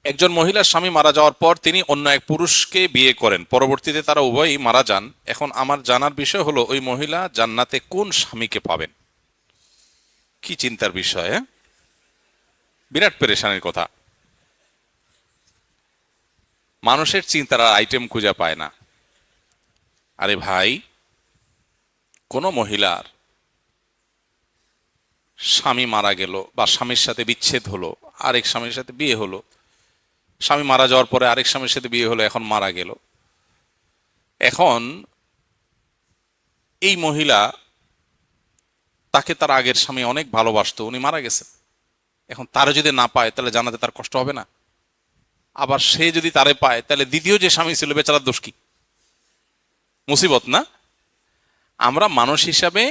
একজন মহিলার স্বামী মারা যাওয়ার পর তিনি অন্য এক পুরুষকে বিয়ে করেন, পরবর্তীতে তারা উভয়ই মারা যান। এখন আমার জানার বিষয় হলো ওই মহিলা জান্নাতে কোন স্বামীকে পাবেন। কি চিন্তার বিষয়, হ্যাঁ? বিরাট পেরেশানির কথা। মানুষের চিন্তার আর আইটেম খুঁজে পায় না। আরে ভাই, কোন মহিলার স্বামী মারা গেল বা স্বামীর সাথে বিচ্ছেদ হলো, আরেক স্বামীর সাথে বিয়ে হলো, স্বামী মারা যাওয়ার পরে আরেক স্বামীর সাথে বিয়ে হলো, এখন মারা গেল। এখন এই মহিলা, তাকে তার আগের স্বামী অনেক ভালোবাসতো, উনি মারা গেছেন। এখন তারে যদি না পায় তাহলে জানাতে তার কষ্ট হবে না? আবার সে যদি তারে পায় তাহলে দ্বিতীয় যে স্বামী ছিল বেচারার দোষ কি? মুসিবত না? আমরা মানুষ হিসাবে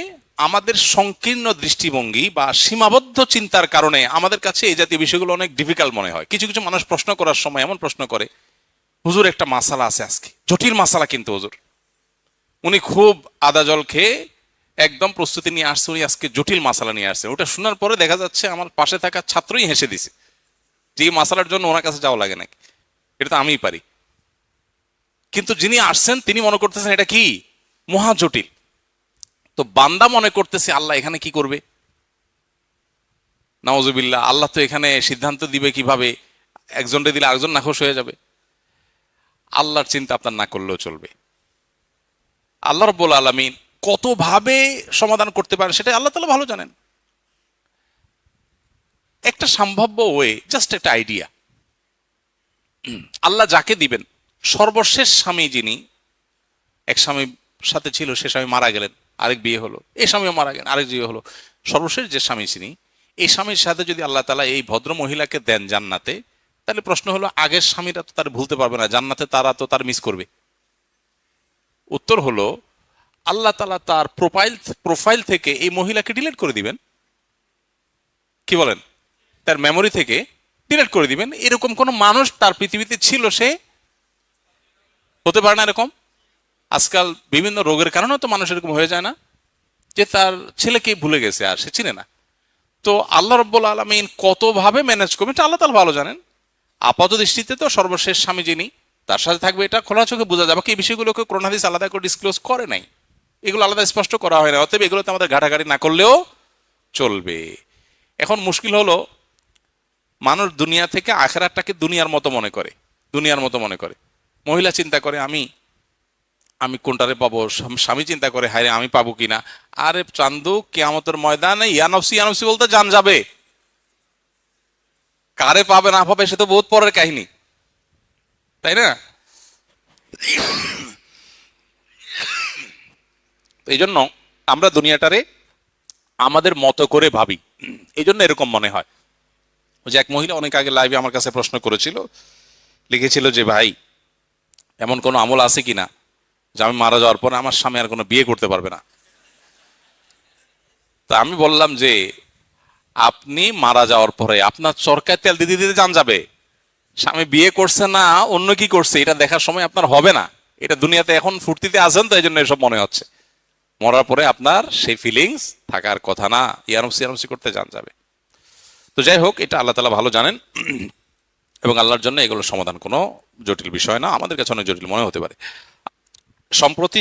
আমাদের সংকীর্ণ দৃষ্টিভঙ্গি বা সীমাবদ্ধ চিন্তার কারণে আমাদের কাছে এই জাতীয় বিষয়গুলো অনেক ডিফিকাল্ট মনে হয়। কিছু কিছু মানুষ প্রশ্ন করার সময় এমন প্রশ্ন করে, হুজুর একটা মাসালা আছে আজকে, জটিল মাসালা কিন্তু হুজুর। উনি খুব আদা জল খেয়ে একদম প্রস্তুতি নিয়ে আসছে, উনি আজকে জটিল মাসালা নিয়ে আসছে। ওটা শোনার পরে দেখা যাচ্ছে আমার পাশে থাকা ছাত্রই হেসে দিছে যে এই মাসালার জন্য ওনার কাছে যাওয়া লাগে নাকি, এটা তো আমিই পারি। কিন্তু যিনি আসছেন তিনি মনে করতেছেন এটা কি মহা জটিল। তো বান্দা মনে করতেছে আল্লাহ এখানে কি করবে, নাউজুবিল্লাহ, আল্লাহ তো এখানে সিদ্ধান্ত দিবে কিভাবে, একজনকে দিলে আরেকজন নাখোশ হয়ে যাবে। আল্লাহর চিন্তা আপনার না করলেও চলবে। আল্লাহ রাব্বুল আলামিন কত ভাবে সমাধান করতে পারেন সেটা আল্লাহ তাআলা ভালো জানেন। একটা সম্ভাব্য ওয়ে, জাস্ট একটা আইডিয়া। আল্লাহ যাকে দিবেন, সর্বশেষ স্বামী যিনি, এক স্বামীর সাথে ছিল, সে স্বামী মারা গেলেন, আরেক বিয়ে হলো, এই স্বামীও মারা গেলেন, আরেক বিয়ে হলো, সর্বশেষ যে স্বামী যিনি, এই স্বামীর সাথে যদি আল্লাহ তাআলা এই ভদ্র মহিলাকে দেন জান্নাতে, তাহলে প্রশ্ন হলো আগের স্বামীরা তো তার ভুলতে পারবে না, জান্নাতে তারা তো তার মিস করবে। উত্তর হলো আল্লাহ তাআলা তার প্রোফাইল থেকে এই মহিলাকে ডিলিট করে দিবেন। কি বলেন? তার মেমোরি থেকে ডিলিট করে দিবেন। এরকম কোন মানুষ তার পৃথিবীতে ছিল সে হতে পারে না এরকম। আজকাল বিভিন্ন রোগের কারণেও তো মানুষ এরকম হয়ে যায় না, যে তার ছেলেকেই ভুলে গেছে আর সে চিনে না। তো আল্লাহ রাব্বুল আলামিন কত ভাবে ম্যানেজ করবেন এটা আল্লাহ তাআলা ভালো জানেন। আপাত দৃষ্টিতে তো সর্বশেষ স্বামী যিনি তার সাথে থাকবে এটা খোলা চোখে বোঝা যাবে। এই বিষয়গুলোকে কোরআন হাদিস আলাদা করে ডিসক্লোজ করে নাই, এগুলো আলাদা স্পষ্ট করা হয় না। অতএব এগুলোতে আমাদের ঘাটাঘাটি না করলেও চলবে। এখন মুশকিল হলো মানুষ দুনিয়া থেকে আখেরাতটাকে দুনিয়ার মতো মনে করে, দুনিয়ার মতো মনে করে। মহিলা চিন্তা করে আমি আমি কোনটারে পাবো, স্বামী চিন্তা করে হায় রে আমি পাবো কিনা। আরে চান্দু, কিয়ামতের ময়দানে ইয়ানফসি ইয়ানফসি বলতে জান যাবে, কারে পাবে না পাবে সে তো বহুত পরের কাহিনী, তাই না? এই জন্য আমরা দুনিয়াটারে আমাদের মতো করে ভাবি, এই জন্য এরকম মনে হয়। ওই যে এক মহিলা অনেক আগে লাইভে আমার কাছে প্রশ্ন করেছিল, লিখেছিল যে ভাই এমন কোনো আমল আছে কিনা যে আমি মারা যাওয়ার পর আমার স্বামী আর কোনো বিয়ে করতে পারবে না। তা আমি বললাম যে আপনি মারা যাওয়ার পরে আপনার চরকায় তেল দিতে দিতে জান যাবে, স্বামী বিয়ে করছে না অন্য কি করছে এটা দেখার সময় আপনার হবে না। এটা দুনিয়াতে এখন ফুর্তিতে আছেন তো এই জন্য এসব মনে হচ্ছে, মরার পরে আপনার সেই ফিলিংস থাকার কথা না, ইয়ারমসি ইয়ারমসি করতে জান যাবে। তো যাই হোক, এটা আল্লাহ তাআলা ভালো জানেন এবং আল্লাহর জন্য এগুলোর সমাধান কোনো জটিল বিষয় না, আমাদের কাছে অনেক জটিল মনে হতে পারে। সম্প্রতি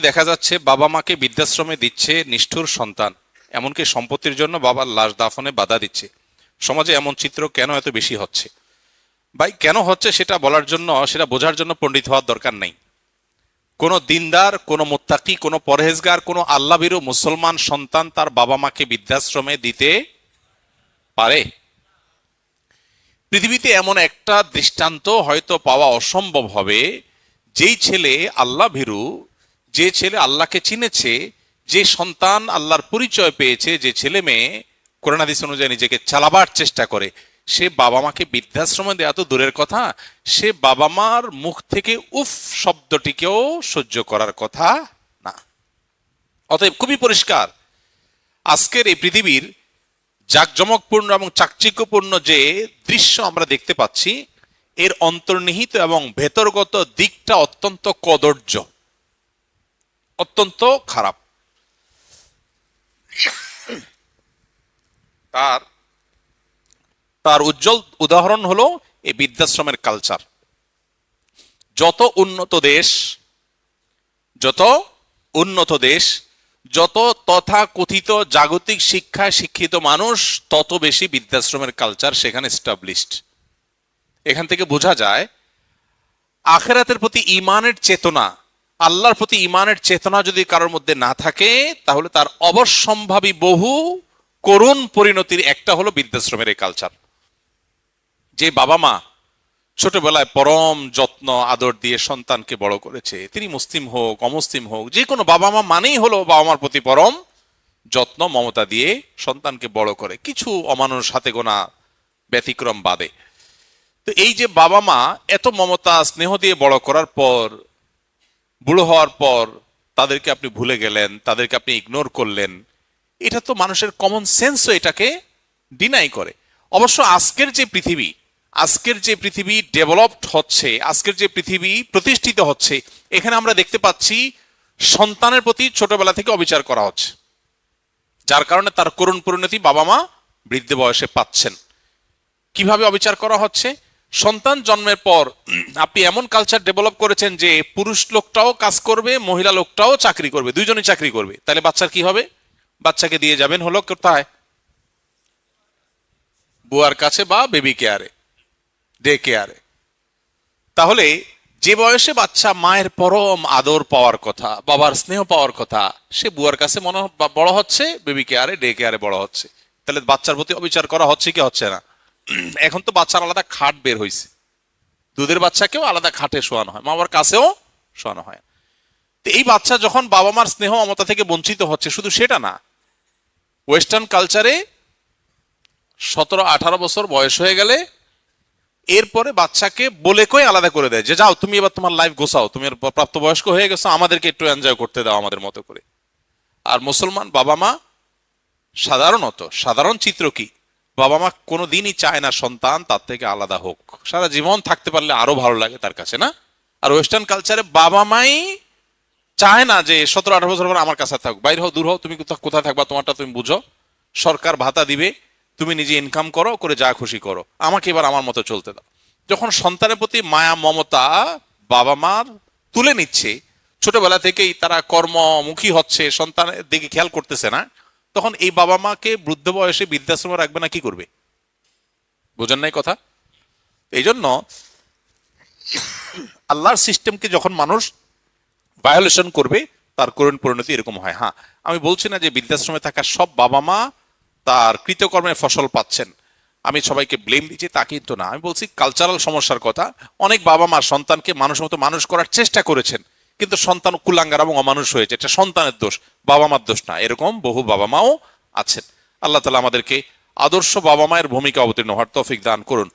দেখা যাচ্ছে বাবা মাকে বৃদ্ধাশ্রমে দিচ্ছে নিষ্ঠুর সন্তান, এমনকি সম্পত্তির জন্য বাবার লাশ দাফনে বাধা দিচ্ছে। সমাজে এমন চিত্র কেন এত বেশি হচ্ছে? ভাই, কেন হচ্ছে সেটা বলার জন্য, সেটা বোঝার জন্য পণ্ডিত হওয়ার দরকার নেই। কোন দিনদার, কোন মুত্তাকি, কোন পরহেজগার, কোন আল্লাহভীরু মুসলমান সন্তান তার বাবা মাকে বৃদ্ধাশ্রমে দিতে পারে? পৃথিবীতে এমন একটা দৃষ্টান্ত হয়তো পাওয়া অসম্ভব হবে, যেই ছেলে আল্লাহ ভীরু, যে ছেলে আল্লাহকে চিনেছে, যে সন্তান আল্লাহর পরিচয় পেয়েছে, যে ছেলে মেয়ে কোরআন হাদিস অনুযায়ী নিজেকে চালাবার চেষ্টা করে, সে বাবা মাকে বৃদ্ধাশ্রমে দেওয়া তো দূরের কথা, সে বাবা মার মুখ থেকে উফ শব্দটিকেও সহ্য করার কথা না। অতএব খুবই পরিষ্কার, আজকের এই পৃথিবীর জাঁকজমকপূর্ণ এবং চাকচিক্যপূর্ণ যে দৃশ্য আমরা দেখতে পাচ্ছি, এর অন্তর্নিহিত এবং ভেতরগত দিকটা অত্যন্ত কদর্য, অত্যন্ত খারাপ। তার তার উজ্জ্বল উদাহরণ হলো এই বৃদ্ধাশ্রমের কালচার। যত উন্নত দেশ, যত উন্নত দেশ, যত তথাকথিত জাগতিক শিক্ষায় শিক্ষিত মানুষ, তত বেশি বৃদ্ধাশ্রমের কালচার সেখানে এস্টাবলিশড। এখান থেকে বোঝা যায় আখিরাতের প্রতি ঈমানের চেতনা, আল্লাহর প্রতি ঈমানের চেতনা যদি কারোর মধ্যে না থাকে, তাহলে তার অবশ্যম্ভাবী বহু করুণ পরিণতির একটা হলো বৃদ্ধাশ্রমের এই কালচার। যে বাবা মা ছোটবেলায় পরম যত্ন আদর দিয়ে সন্তানকে বড় করেছে, তিনি মুসলিম হোক অমুসলিম হোক, যে কোনো বাবা মা মানেই হলো বাবা মার প্রতি পরম যত্ন মমতা দিয়ে সন্তানকে বড় করে, কিছু অমানুষ হাতে গোনা ব্যতিক্রম বাদে। তো এই যে বাবা মা এত মমতা স্নেহ দিয়ে বড় করার পর, বুড়ো হওয়ার পর তাদেরকে আপনি ভুলে গেলেন, তাদেরকে আপনি ইগনোর করলেন, এটা তো মানুষের কমন সেন্সও এটাকে ডিনাই করে। অবশ্য আজকের যে পৃথিবী ডেভেলপড হচ্ছে, আজকের যে পৃথিবী প্রতিষ্ঠিত হচ্ছে, এখানে আমরা দেখতে পাচ্ছি সন্তানের প্রতি ছোটবেলা থেকে অবিচার করা হচ্ছে, যার কারণে তার করুণ পরিণতি বাবা মা বৃদ্ধ বয়সে পাচ্ছেন। কিভাবে অবিচার করা হচ্ছে? সন্তান জন্মের পর আপনি এমন কালচার ডেভেলপ করেছেন যে পুরুষ লোকটাও কাজ করবে, মহিলা লোকটাও চাকরি করবে, দুইজনই চাকরি করবে। তাহলে বাচ্চার কি হবে? বাচ্চাকে দিয়ে যাবেন হলো কোথায়? বুয়ার কাছে বা বেবি কেয়ারে, ডে কেয়ারে। তাহলে যে বয়সে বাচ্চা মায়ের পরম আদর পাওয়ার কথা, বাবার স্নেহ পাওয়ার কথা, সে বুয়ার কাছে বড় হচ্ছে, বেবি কেয়ারে ডে কেয়ারে বড় হচ্ছে। তাহলে বাচ্চার প্রতি অবিচার করা হচ্ছে কি হচ্ছে না? এখন তো বাচ্চার আলাদা খাট বের হয়েছে, দুধের বাচ্চাকেও আলাদা খাটে শোয়ানো হয়, মা বাবার কাছেও শোয়ানো হয়। তো এই বাচ্চা যখন বাবা মার স্নেহ মমতা থেকে বঞ্চিত হচ্ছে, শুধু সেটা না, ওয়েস্টার্ন কালচারে 17-18 বছর বয়স হয়ে গেলে এরপরে বাচ্চাকে বলে কই আলাদা করে দেয় যে যাও তুমি এবার তোমার লাইফ গোছাও, তুমি প্রাপ্তবয়স্ক হয়ে গেছো, আমাদেরকে একটু এনজয় করতে দাও আমাদের মতো করে। আর মুসলমান বাবা মা সাধারণ চিত্র কি? বাবা মা কোনোদিনই চায় না সন্তান তার থেকে আলাদা হোক, সারা জীবন থাকতে পারলে আরো ভালো লাগে তার কাছে, না? আর ওয়েস্টার্ন কালচারে বাবা মাই চায় না যে 17-18 বছর পর আমার কাছে থাকুক, বাইরে হও, দূর হও, তুমি কোথায় থাকবা তোমারটা তুমি বুঝো, সরকার ভাতা দিবে, তুমি নিজে ইনকাম করো, করে যা খুশি করো, আমাকে এবার আমার মতো চলতে দাও। যখন সন্তানের প্রতি মায়া মমতা বাবা মার তুলে নিচ্ছে, ছোটবেলা থেকেই তারা কর্মমুখী হচ্ছে, সন্তানের দিকে খেয়াল করতেছে না, তখন এই বাবা মাকে বৃদ্ধ বয়সে বৃদ্ধাশ্রমে রাখবে না কি করবে? বোঝেন নাই কথা? এই জন্য আল্লাহর সিস্টেমকে যখন মানুষ ভায়োলেশন করবে, তার করুণ পরিণতি এরকম হয়। হ্যাঁ, আমি বলছি না যে বৃদ্ধাশ্রমে থাকা সব বাবা মা তার কৃতকর্মের ফসল পাচ্ছেন, আমি সবাইকে ব্লেম দিচ্ছি তা কিন্তু না। আমি বলছি কালচারাল সমস্যার কথা। অনেক বাবা মা সন্তানকে মানুষ মতো মানুষ করার চেষ্টা করেছেন, কিন্তু সন্তান কুলাঙ্গার এবং অমানুষ হয়েছে, এটা সন্তানের দোষ, বাবা মার দোষ না। এরকম বহু বাবা মাও আছেন। আল্লাহ তাআলা আমাদেরকে আদর্শ বাবা মায়ের ভূমিকা অবতীর্ণ হওয়ার তৌফিক দান করুন।